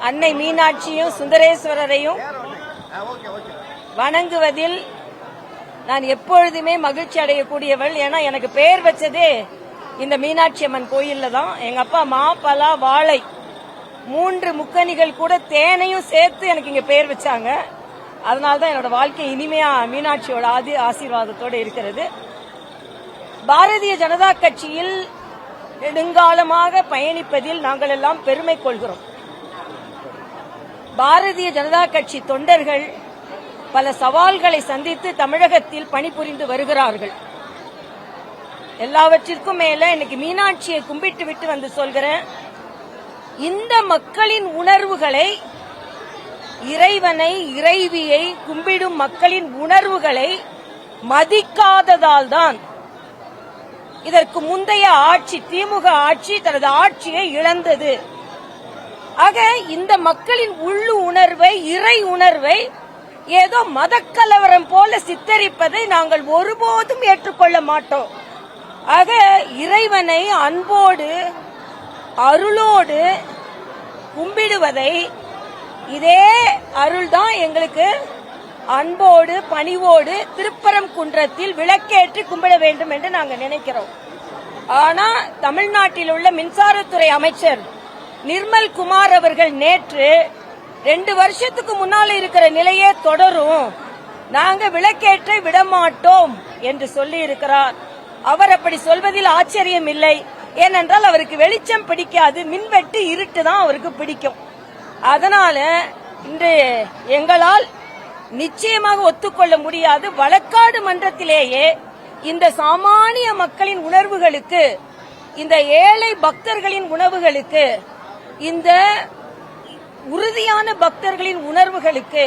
அன்னை மீனாட்சியும் சுந்தரேஸ்வரரையும் வணங்குவதில் நான் எப்பொழுதுமே மகிழ்ச்சி அடையக்கூடியவள். ஏன்னா எனக்கு பெயர் வச்சதே இந்த மீனாட்சி அம்மன் கோயில்ல தான். எங்க அப்பா மா, பலா, வாழை 3 முக்கணிகள் கூட தேனையும் சேர்த்து எனக்கு இங்க பெயர் வச்சாங்க. அதனால்தான் என்னோட வாழ்க்கை இனிமையா மீனாட்சியோட ஆசீர்வாதத்தோடு இருக்கிறது. பாரதிய ஜனதா கட்சியில் நெடுங்காலமாக பயணிப்பதில் நாங்கள் எல்லாம் பெருமை கொள்கிறோம். பாரதிய ஜனதா கட்சி தொண்டர்கள் பல சவால்களை சந்தித்து தமிழகத்தில் பணிபுரிந்து வருகிறார்கள். எல்லாவற்றிற்கும் மேல இன்னைக்கு மீனாட்சியை கும்பிட்டு விட்டு வந்து சொல்கிறேன், இந்த மக்களின் உணர்வுகளை, இறைவனை இறைவியை கும்பிடும் மக்களின் உணர்வுகளை மதிக்காததால் தான் இதற்கு முந்தைய ஆட்சி, திமுக ஆட்சி தனது ஆட்சியை இழந்தது. ஆக இந்த மக்களின் உள்ளு உணர்வை, இறை உணர்வை ஏதோ மதக்கலவரம் போல சித்தரிப்பதை நாங்கள் ஒருபோதும் ஏற்றுக்கொள்ள மாட்டோம். ஆக இறைவனை அன்போடு அருளோடு கும்பிடுவதை, இதே அருள்தான் எங்களுக்கு அன்போடு பணிவோடு திருப்பரங்குன்றத்தில் விளக்கேற்றி கும்பிட வேண்டும் என்று நாங்கள் நினைக்கிறோம். ஆனா தமிழ்நாட்டில் உள்ள மின்சாரத்துறை அமைச்சர் நிர்மல் குமார் அவர்கள் நேற்று 2 வருஷத்துக்கு முன்னால் இருக்கிற நிலையே தொடரும், நாங்க விளக்கேற்ற விடமாட்டோம் என்று சொல்லி இருக்கிறார். அவர் அப்படி சொல்வதில் ஆச்சரியம் இல்லை. ஏனென்றால் அவருக்கு வெளிச்சம் பிடிக்காது, மின்வெட்டு இருட்டு தான் அவருக்கு பிடிக்கும். அதனால இன்று எங்களால் நிச்சயமாக ஒத்துக்கொள்ள முடியாது. வழக்காடு மன்றத்திலேயே இந்த சாமானிய மக்களின் உணர்வுகளுக்கு, இந்த ஏழை பக்தர்களின் உணர்வுகளுக்கு, இந்த உறுதியான பக்தர்களின் உணர்வுகளுக்கு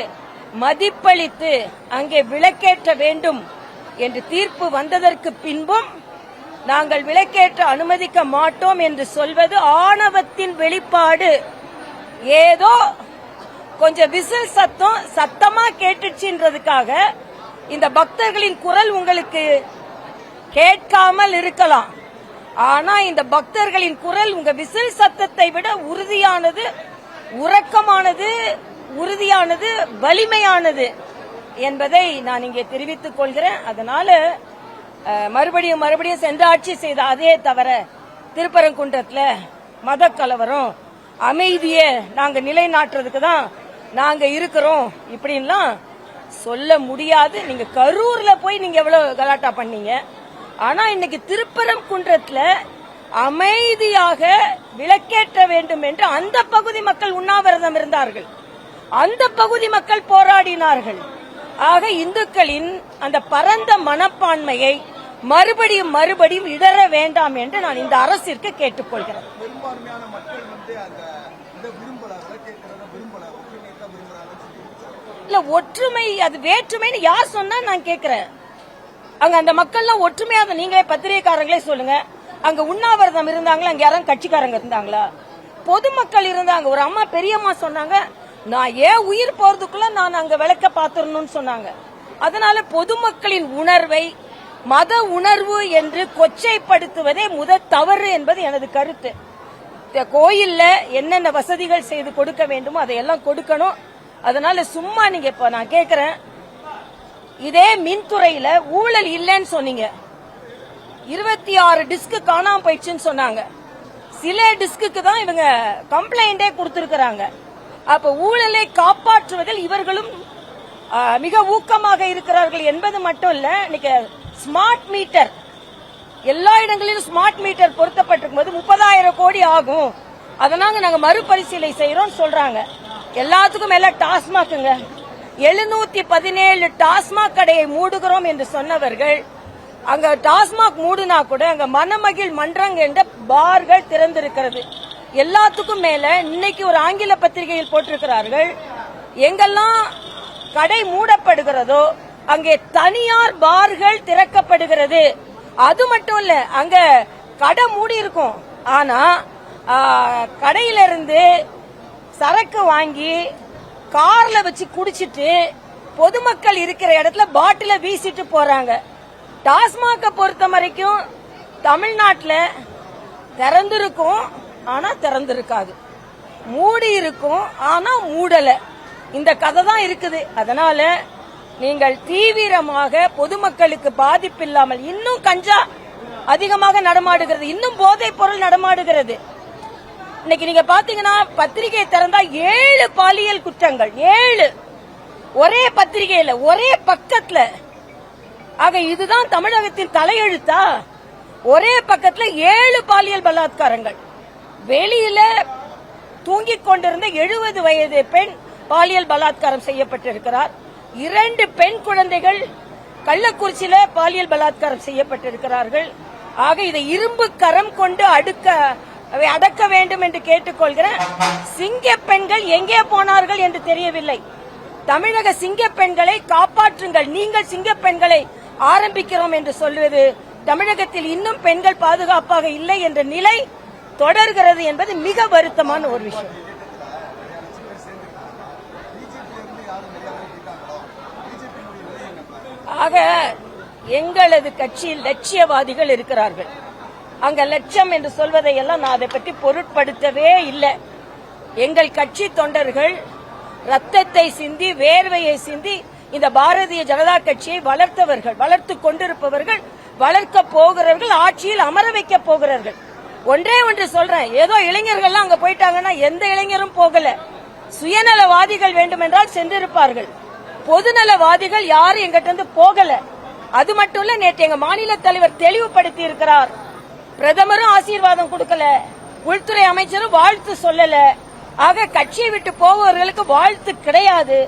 மதிப்பளித்து அங்கே விளக்கேற்ற வேண்டும் என்று தீர்ப்பு வந்ததற்கு பின்பும் நாங்கள் விளக்கேற்ற அனுமதிக்க மாட்டோம் என்று சொல்வது ஆணவத்தின் வெளிப்பாடு. ஏதோ கொஞ்சம் விசில் சத்தம் சத்தமா கேட்டுச்சுன்றதுக்காக இந்த பக்தர்களின் குரல் உங்களுக்கு கேட்காமல் இருக்கலாம். ஆனா இந்த பக்தர்களின் குரல் உங்க விசில் சத்தத்தை விட உறுதியானது, உறக்கமானது, உறுதியானது, வலிமையானது என்பதை நான் இங்கே தெரிவித்துக் கொள்கிறேன். அதனால மறுபடியும் சென்ற ஆட்சி செய்த அதே தவிர திருப்பரங்குன்றத்துல மத கலவரம், அமைதியை நாங்க நிலைநாட்டுறதுக்கு தான் நாங்க இருக்கிறோம் இப்படின்லாம் சொல்ல முடியாது. நீங்க கரூர்ல போய் நீங்க எவ்வளவு கலாட்டா பண்ணீங்க, ஆனா இன்னைக்கு திருப்பரங்குன்றத்துல அமைதியாக விளக்கேற்ற வேண்டும் என்று அந்த பகுதி மக்கள் உண்ணாவிரதம் இருந்தார்கள், அந்த பகுதி மக்கள் போராடினார்கள். ஆக இந்துக்களின் அந்த பரந்த மனப்பான்மையை மறுபடியும் இடர வேண்டாம் என்று நான் இந்த அரசிற்கு கேட்டுக்கொள்கிறேன். இல்ல ஒற்றுமை, அது வேற்றுமைன்னு யார் சொன்னா நான் கேட்கிறேன். அங்க அந்த மக்கள்லாம் ஒற்றுமையா, நீங்களே பத்திரிகைக்காரங்களே சொல்லுங்க. அங்க உண்ணாவிரதம் இருந்தாங்களா? அங்க யாரும் கட்சிக்காரங்க இருந்தாங்களா? பொதுமக்கள் இருந்தாங்க. ஒரு அம்மா, பெரியம்மா சொன்னாங்க, நான் ஏன் உயிர் போறதுக்குள்ள நான் அங்க விளக்க பாத்துறணும்னு சொன்னாங்க. அதனால பொதுமக்களின் உணர்வை மத உணர்வு என்று கொச்சைப்படுத்துவதே தவறு என்பது எனது கருத்து. கோயில்ல என்னென்ன வசதிகள் செய்து கொடுக்க வேண்டுமோ அதையெல்லாம் கொடுக்கணும். அதனால சும்மா நீங்க இப்ப நான் கேட்கிறேன், இதே மின்துறையில ஊழல் இல்லைன்னு சொன்னீங்க, 26 டிஸ்க் காணாம போயிடுச்சுன்னு சொன்னாங்க. சில டிஸ்க்கு தான் இவங்க கம்ப்ளைண்டே கொடுத்திருக்கிறாங்க. அப்ப ஊழலை காப்பாற்றுவதில் இவர்களும் மிக ஊக்கமாக இருக்கிறார்கள் என்பது மட்டும் இல்ல. இன்னைக்கு ஸ்மார்ட் மீட்டர் எல்லா இடங்களிலும் ஸ்மார்ட் மீட்டர் பொருத்தப்பட்டிருக்கும் போது 30,000 கோடி ஆகும், அதனால நாங்க மறுபரிசீலனை செய்யறோம் சொல்றாங்க. எல்லாத்துக்கும் மேல டாஸ்மாக்குங்க, 717 டாஸ்மாக் கடையை மூடுகிறோம் என்று சொன்னவர்கள், அங்க டாஸ்மாக் மூடுனா கூட அங்க மனமகிழ் மன்றங் என்ற பார்கள் திறந்திருக்கிறது. எல்லாத்துக்கும் மேல இன்னைக்கு ஒரு ஆங்கில பத்திரிகையில் போட்டிருக்கிறார்கள், எங்கெல்லாம் கடை மூடப்படுகிறதோ அங்கே தனியார் பார்கள் திறக்கப்படுகிறது. அது மட்டும் இல்ல, அங்க கடை மூடி இருக்கும், ஆனா கடையிலிருந்து சரக்கு வாங்கி கார்ல வச்சு குடிச்சிட்டு பொதுமக்கள் இருக்கிற இடத்துல பாட்டில வீசிட்டு போறாங்க. டாஸ்மாக பொறுத்த வரைக்கும் தமிழ்நாட்டில் திறந்திருக்கும், ஆனா திறந்திருக்காது. மூடி இருக்கும், ஆனா மூடல. இந்த கதை தான் இருக்குது. அதனால நீங்கள் தீவிரமாக பொதுமக்களுக்கு பாதிப்பு இல்லாமல், இன்னும் கஞ்சா அதிகமாக நடமாடுகிறது, இன்னும் போதைப் பொருள் நடமாடுகிறது. இன்னைக்கு நீங்க பாத்தீங்கன்னா பத்திரிகை திறந்தா 7 பாலியல் குற்றங்கள், 7 ஒரே பத்திரிகையில ஒரே பக்கத்துல. ஆக இதுதான் தமிழகத்தின் தலையெழுத்தா? ஒரே பக்கத்துல 7 பாலியல் பலாத்காரங்கள். வெளியில தூங்கிக் கொண்டிருந்த 70 வயது பெண் பாலியல் பலாத்காரம் செய்யப்பட்டிருக்கிறார். 2 பெண் குழந்தைகள் கள்ளக்குறிச்சியில பாலியல் பலாத்காரம் செய்யப்பட்டிருக்கிறார்கள். ஆக இதை இரும்பு கரம் கொண்டு அடக்க வேண்டும் என்று கேட்டுக்கொள்கிறேன். சிங்க பெண்கள் எங்கே போனார்கள் என்று தெரியவில்லை. தமிழக சிங்க பெண்களை காப்பாற்றுங்கள். நீங்கள் சிங்க பெண்களை ஆரம்பிக்கிறோம் என்று சொல்வது தமிழகத்தில் இன்னும் பெண்கள் பாதுகாப்பாக இல்லை என்ற நிலை தொடர்கிறது என்பது மிக வருத்தமான ஒரு விஷயம். ஆக எங்களது கட்சியில் லட்சியவாதிகள் இருக்கிறார்கள். அங்க லட்சம் என்று சொல்வதை எல்லாம் நான் அதை பற்றி பொருட்படுத்தவே இல்லை. எங்கள் கட்சி தொண்டர்கள் ரத்தத்தை சிந்தி வேர்வையை சிந்தி இந்த பாரதிய ஜனதா கட்சியை வளர்த்தவர்கள், வளர்த்து கொண்டிருப்பவர்கள், வளர்க்க போகிறவர்கள், ஆட்சியில் அமர வைக்க போகிறார்கள். ஒன்றே ஒன்று சொல்றேன், ஏதோ இளைஞர்கள் அங்க போயிட்டாங்கன்னா எந்த இளைஞரும் போகல. சுயநலவாதிகள் வேண்டுமென்றால் சென்றிருப்பார்கள். பொதுநலவாதிகள் யாரும் எங்கிட்ட இருந்து போகல. அது மட்டும் இல்ல, நேற்று எங்க மாநில தலைவர் தெளிவுபடுத்தி இருக்கிறார். பிரதமரும் ஆசீர்வாதம் கொடுக்கல, உள்துறை அமைச்சரும் வாழ்த்து சொல்லல. ஆக கட்சியை விட்டு போபவர்களுக்கு வாழ்த்து கிடையாது.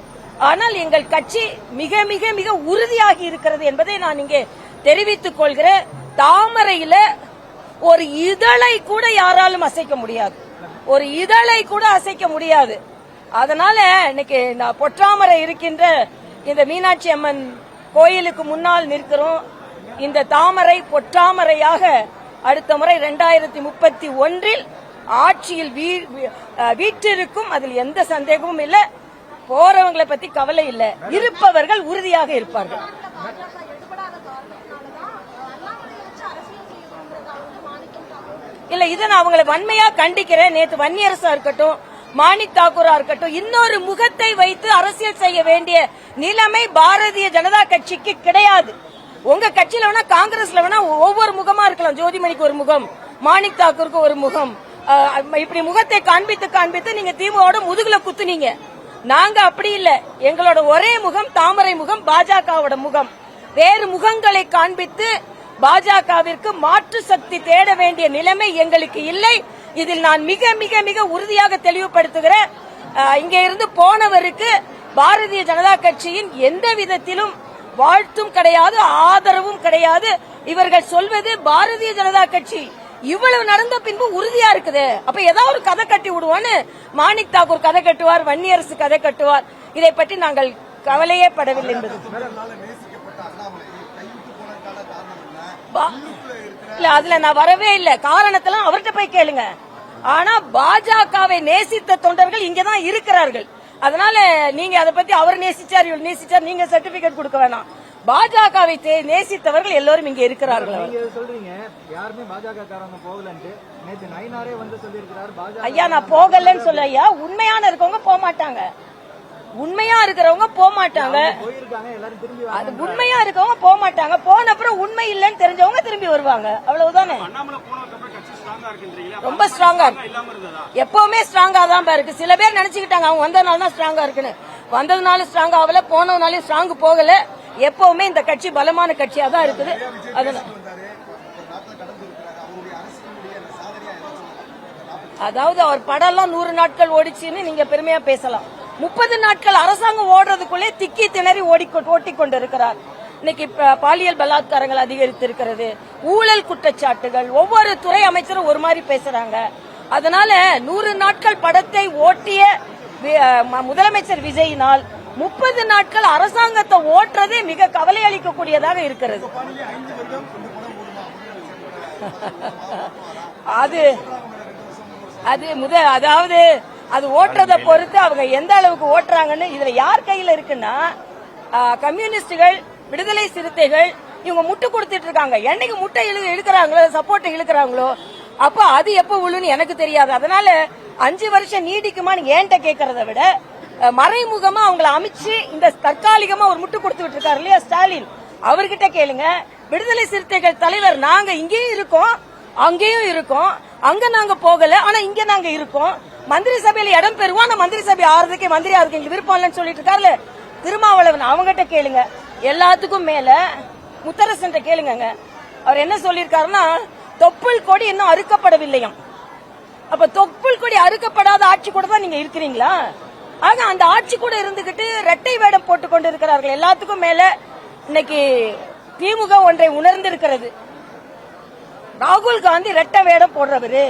ஆனால் எங்கள் கட்சி மிக மிக மிக உறுதியாகி இருக்கிறது என்பதை நான் இங்கே தெரிவித்துக் கொள்கிறேன். தாமரையில ஒரு இதழை கூட யாராலும் அசைக்க முடியாது, ஒரு இதழை கூட அசைக்க முடியாது. அதனால இன்னைக்கு பொற்றாமரை இருக்கின்ற இந்த மீனாட்சி அம்மன் கோயிலுக்கு முன்னால் நிற்கிறோம். இந்த தாமரை பொற்றாமரையாக அடுத்த முறை 2031 ஆட்சியில் வீற்றிருக்கும். அதில் எந்த சந்தேகமும் இல்லை. போறவங்களை பத்தி கவலை இல்லை, இருப்பவர்கள் உறுதியாக இருப்பார்கள். இல்ல, இதை நான் அவங்களை வன்மையா கண்டிக்கிறேன். நேற்று வன்னியரசா இருக்கட்டும், மாணிக் தாக்கூரா இருக்கட்டும், இன்னொரு முகத்தை வைத்து அரசியல் செய்ய வேண்டிய நிலைமை பாரதிய ஜனதா கட்சிக்கு கிடையாது. உங்க கட்சியில வேணா, காங்கிரஸ்ல வேணா ஒவ்வொரு முகமா இருக்கலாம். ஜோதிமணிக்கு ஒரு முகம், மாணிக் தாக்கூருக்கு ஒரு முகம், இப்படி முகத்தை காண்பித்து காண்பித்து நீங்க திமுக முதுகுல குத்துனீங்க. நாங்க அப்படி இல்ல. எங்களோட ஒரே முகம் தாமரை முகம், பாஜகவோட முகம். வேறு முகங்களை காண்பித்து பாஜகவிற்கு மாற்று சக்தி தேட வேண்டிய நிலைமை எங்களுக்கு இல்லை. இதில் நான் மிக மிக மிக உறுதியாக தெளிவுபடுத்துகிறேன். இங்கே இருந்து போனவருக்கு பாரதிய ஜனதா கட்சியின் எந்த விதத்திலும் வாழ்த்தும் கிடையாது, ஆதரவும் கிடையாது. இவர்கள் சொல்வது பாரதிய ஜனதா கட்சி இவ்வளவு நடந்த பின்பு உறுதியா இருக்குது. அப்ப ஏதாவது ஒரு கதை கட்டி விடுவான்னு மாணிக் தாக்கூர் கதை கட்டுவார், வன்னியரசு கதை கட்டுவார். இதை பற்றி நாங்கள் கவலையே படவில்லை என்பது. இல்ல, அதுல நான் வரவே இல்லை. காரணத்தெல்லாம் அவர்கிட்ட போய் கேளுங்க. ஆனா பாஜகவை நேசித்த தொண்டர்கள் இங்கதான் இருக்கிறார்கள். அதனால நீங்க அதை பத்தி அவர் நேசிச்சார், இவர் நேசிச்சார், நீங்க சர்டிபிகேட் கொடுக்க வேணாம். பாஜகவை நேசித்தவர்கள் எல்லோரும் இங்க இருக்கிறார்கள். ஐயா, நான் போகலன்னு சொல்ல ஐயா. உண்மையான இருக்கவங்க போக மாட்டாங்க, உண்மையா இருக்கிறவங்க போக மாட்டாங்க. அது உண்மையா இருக்கவங்க போக மாட்டாங்க. போன அப்புறம் உண்மை இல்லைன்னு தெரிஞ்சவங்க திரும்பி வருவாங்க. அவ்வளவுதானே. ரொம்ப ஸ்ட்ராங்கா எப்பவுமே ஸ்ட்ராங்கா தான் இருக்கு. சில பேர் நினைச்சுக்கிட்டாங்க அவங்க வந்ததுனால தான் ஸ்ட்ராங்கா இருக்குன்னு. வந்ததுனால ஸ்ட்ராங் ஆகல, போனதுனாலும் ஸ்ட்ராங் போகல. எப்பவுமே இந்த கட்சி பலமான கட்சியா தான் இருக்குது. அதாவது அவர் படம்லாம் 100 நாட்கள் ஓடிச்சுன்னு நீங்க பெருமையா பேசலாம். 30 நாட்கள் அரசாங்கம் ஓடுறதுக்குள்ளே திக்கி திணறி ஓட்டிக்கொண்டு இருக்கிறார். இன்னைக்கு பாலியல் பலாத்காரங்கள் அதிகரித்திருக்கிறது, ஊழல் குற்றச்சாட்டுகள், ஒவ்வொரு துறை அமைச்சரும் ஒரு மாதிரி பேசுறாங்க. அதனால 100 நாட்கள் படத்தை ஓட்டிய முதலமைச்சர் விஜயினால் 30 நாட்கள் அரசாங்கத்தை ஓட்டுறதே மிக கவலை அளிக்கக்கூடியதாக இருக்கிறது. அதாவது அது ஓட்டுறதை பொறுத்து அவங்க எந்த அளவுக்கு ஓட்டுறாங்கன்னு இதுல யார் கையில இருக்குன்னா, கம்யூனிஸ்டுகள், விடுதலை சிறுத்தைகள் இவங்க முட்டு கொடுத்துட்டு இருக்காங்க. என்னைக்கு முட்டை இழுக்கிறாங்களோ, சப்போர்ட் இழுக்கிறாங்களோ, அப்ப அது எப்ப விழுன்னு எனக்கு தெரியாது. அதனால 5 வருஷம் நீடிக்குமான்னு ஏன்ட்ட கேட்கறத விட மறைமுகமா அவங்களை அமைச்சு இந்த தற்காலிகமா ஒரு முட்டு கொடுத்து விட்டு இருக்காரு இல்லையா ஸ்டாலின், அவர்கிட்ட கேளுங்க. விடுதலை சிறுத்தைகள் தலைவர் நாங்க இங்கேயும் இருக்கோம், அங்கேயும் இருக்கோம், அங்க நாங்க போகல, ஆனா இங்க நாங்க இருக்கோம். மந்திரி சபையில இடம் பெறுவோம், ஆனா மந்திரி சபை ஆறதுக்கே மந்திரி ஆறதுக்கு எங்களுக்கு விருப்பம் இல்லைன்னு சொல்லிட்டு இருக்காருல்ல திருமாவளவன், அவங்ககிட்ட கேளுங்க. எல்லாத்துக்கும் மேல முத்தரசன் கேளுங்க. அவர் என்ன சொல்லிருக்காருன்னா, தொப்புள் கொடி இன்னும் அறுக்கப்படவில்லையாம். அப்ப தொப்புள் கொடி அறுக்கப்படாத ஆட்சி கூட தான் நீங்க இருக்கிறீங்களா? ஆக அந்த ஆட்சி கூட இருந்துகிட்டு இரட்டை வேடம் போட்டுக் கொண்டிருக்கிறார்கள். எல்லாத்துக்கும் மேல இன்னைக்கு திமுக ஒன்றை உணர்ந்திருக்கிறது. ராகுல் காந்தி இரட்டை வேடம் போடுறவரு,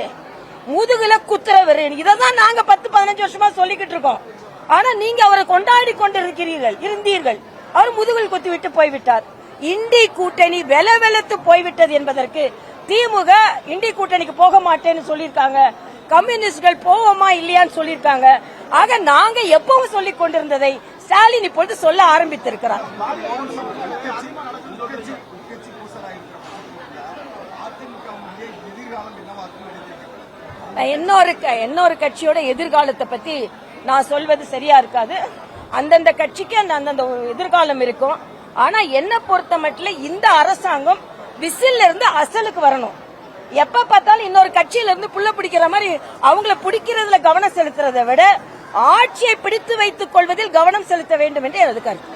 முதுகுல குத்துறவரு, இததான் நாங்க 10-15 வருஷமா சொல்லிக்கிட்டு இருக்கோம். ஆனா நீங்க அவரை கொண்டாடி இருந்தீர்கள். அவர் முதுகில் குத்தி விட்டு போய்விட்டார். இண்டி கூட்டணி வெலவெலத்து போய்விட்டது என்பதற்கு திமுக இண்டி கூட்டணிக்கு போக மாட்டேன்னு சொல்லிருக்காங்க, கம்யூனிஸ்டுகள் போவோமா இல்லையான்னு சொல்லிருக்காங்க. ஆக நாங்க எப்பவும் சொல்லிக் கொண்டிருந்ததை ஸ்டாலின் இப்பொழுது சொல்ல ஆரம்பித்திருக்கிறார். இன்னொரு கட்சியோட எதிர்காலத்தை பத்தி நான் சொல்வது சரியா இருக்காது. அந்தந்த கட்சிக்கு அந்தந்த எதிர்காலம் இருக்கும். ஆனா என்ன பொறுத்த மட்டும் இந்த அரசாங்கம் விசில்ல இருந்து அசலுக்கு வரணும். எப்ப பார்த்தாலும் இன்னொரு கட்சியில இருந்து புள்ள பிடிக்கிற மாதிரி அவங்கள பிடிக்கிறதுல கவனம் செலுத்துறதை விட ஆட்சியை பிடித்து வைத்துக் கொள்வதில் கவனம் செலுத்த வேண்டும் என்று எனது கருத்து.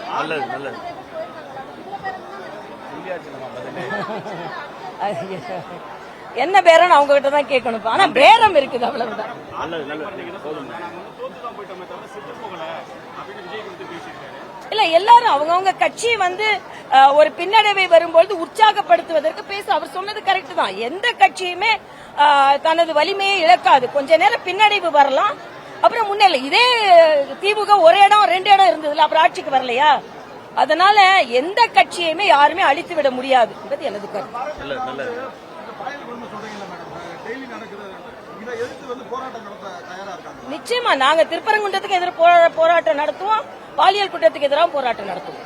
என்ன பேரம் அவங்க கிட்ட தான் கேட்கணும். ஆனா பேரம் இருக்குது, அவ்வளவுதான். இல்ல எல்லாரும் அவங்கவுங்க கட்சி ஒரு பின்னடைவை வரும்போது உற்சாகப்படுத்துவதற்கு பேச அவர் சொன்னது கரெக்ட் தான். எந்த கட்சியுமே தனது வலிமையை இழக்காது. கொஞ்ச நேரம் பின்னடைவு வரலாம், அப்புறம் முன்னேறல. இதே திமுக ஒரு இடம் 2 இடம் இருந்ததுல, அப்புறம் ஆட்சிக்கு வரலையா? அதனால எந்த கட்சியுமே யாருமே அழித்து விட முடியாது என்பது எனது கருத்து. நிச்சயமா நாங்க திருப்பரங்குன்றத்துக்கு எதிராக போராட்டம் நடத்துவோம், பாலியல் குற்றத்துக்கு எதிராக போராட்டம் நடத்துவோம்.